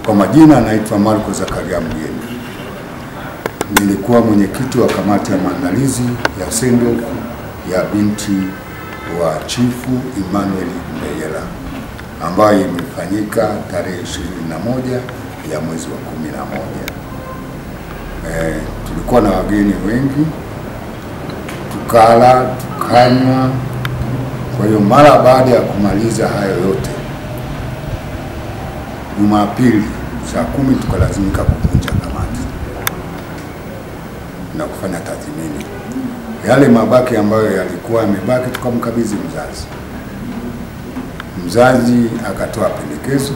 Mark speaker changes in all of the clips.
Speaker 1: Kwa majina naitwa Marco Zakaria Mgeni. Nilikuwa mwenyekiti wa kamati ya maandalizi ya send-off ya binti wa Chifu Emmanuel Mbeyela ambayo imefanyika tarehe 21 ya mwezi wa 11. Tulikuwa na wageni wengi, tukala, tukanywa. Kwa hiyo mara baada ya kumaliza hayo yote, Jumapili saa 10 tukalazimika kuvunja kamati na kufanya tathmini. Yale mabaki ambayo yalikuwa yamebaki tukamkabidhi mzazi. Mzazi akatoa pendekezo,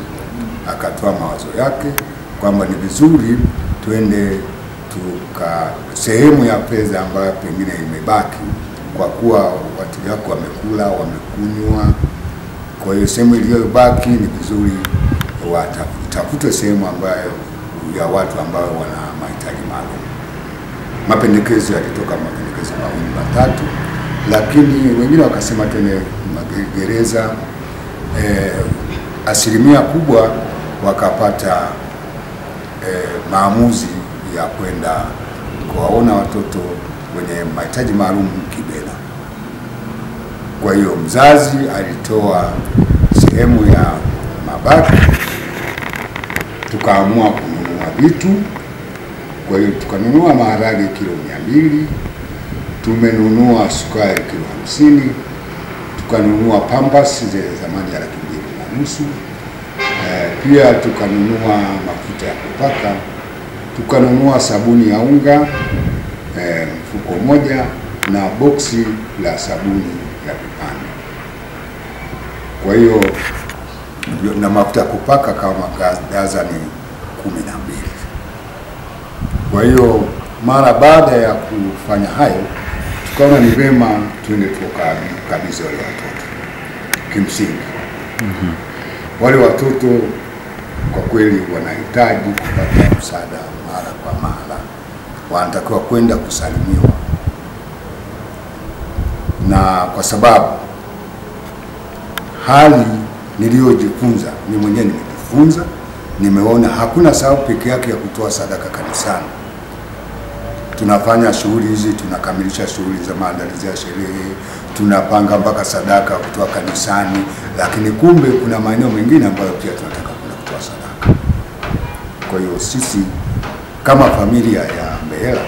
Speaker 1: akatoa mawazo yake kwamba ni vizuri tuende sehemu ya fedha ambayo pengine imebaki, kwa kuwa watu wako wamekula, wamekunywa. Kwa hiyo sehemu iliyobaki ni vizuri watafute sehemu ambayo ya watu ambao wana mahitaji maalum. Mapendekezo yalitoka mapendekezo 2 3, lakini wengine wakasema tena magereza. Asilimia kubwa wakapata maamuzi ya kwenda kuwaona watoto wenye mahitaji maalum Kibela. Kwa hiyo mzazi alitoa sehemu ya mabaki, tukaamua kununua vitu. Kwa hiyo tukanunua maharage kilo 200, tumenunua sukari kilo 50, tukanunua pambas zile zamani ya 2,500. Pia tukanunua mafuta ya kupaka, tukanunua sabuni ya unga mfuko moja na boksi la sabuni ya vipande. Kwa hiyo na mafuta ya kupaka kama dazani 12. Kwa hiyo mara baada ya kufanya hayo, tukaona ni vema tuende tukabidhi wale watoto. Kimsingi wale watoto kwa kweli wanahitaji kupata msaada mara kwa mara, wanatakiwa kwenda kusalimiwa. Na kwa sababu hali niliyojifunza, ni mwenyewe nimejifunza, nimeona hakuna sababu peke yake ya kutoa sadaka kanisani. Tunafanya shughuli hizi, tunakamilisha shughuli za maandalizi ya sherehe, tunapanga mpaka sadaka kutoa kanisani, lakini kumbe kuna maeneo mengine ambayo pia tunataka kutoa sadaka. Kwa hiyo sisi kama familia ya Mbeyela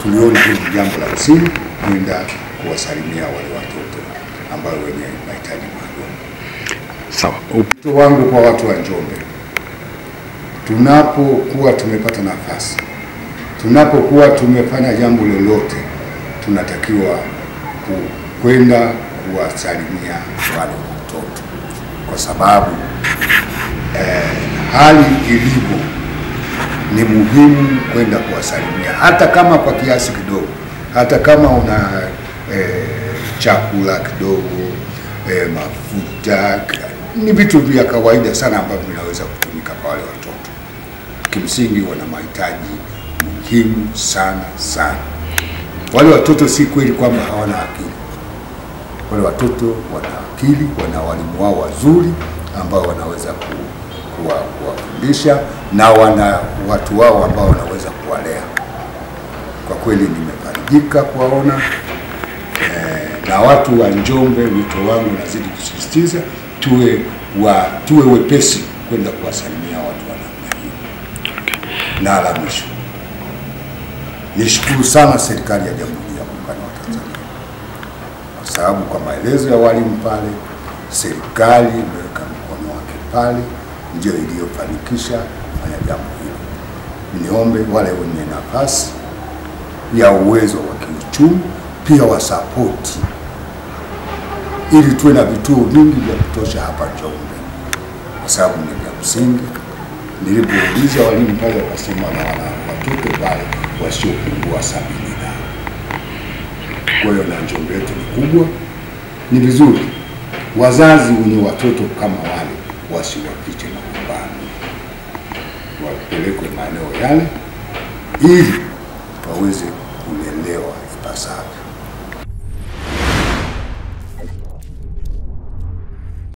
Speaker 1: tuliona hili jambo la msingi kwenda kuwasalimia wale watoto ambao wenye mahitaji maalum.
Speaker 2: Sawa.
Speaker 1: Wito wangu kwa watu wa Njombe, tunapokuwa tumepata nafasi, tunapokuwa tumefanya jambo lolote, tunatakiwa kwenda kuwasalimia wale watoto, kwa sababu hali ilivyo ni muhimu kwenda kuwasalimia, hata kama kwa kiasi kidogo, hata kama una chakula kidogo, mafuta, ni vitu vya kawaida sana ambavyo vinaweza kutumika kwa wale watoto. Kimsingi wana mahitaji muhimu sana sana. Wale watoto si kweli kwamba hawana akili. Wale watoto wana akili, wana walimu wao wazuri ambao wanaweza kuwafundisha, na wana watu wao ambao wanaweza kuwalea. Kwa kweli nimefarijika kuwaona. Na watu wa Njombe, wito wangu nazidi kusisitiza, tuwe wepesi kwenda kuwasalimia watu wa namna hiyo. Na la mwisho, nishukuru sana serikali ya Jamhuri ya Muungano wa Tanzania, kwa sababu kwa maelezo ya walimu pale, serikali imeweka mkono wake pale, ndio iliyofanikisha kufanya jambo hilo. Niombe wale wenye nafasi ya uwezo wa kiuchumi pia wasapoti, ili tuwe na vituo vingi vya kutosha hapa Njombe, kwa sababu ni vya msingi. Nilipouliza walimu pale wakasema na watoto pale wasiopungua 70. Kwa hiyo na Njombe yetu ni kubwa, ni vizuri wazazi wenye watoto kama wale wasiwapiche majumbani, wapelekwe maeneo yale ili waweze kulelewa ipasavyo.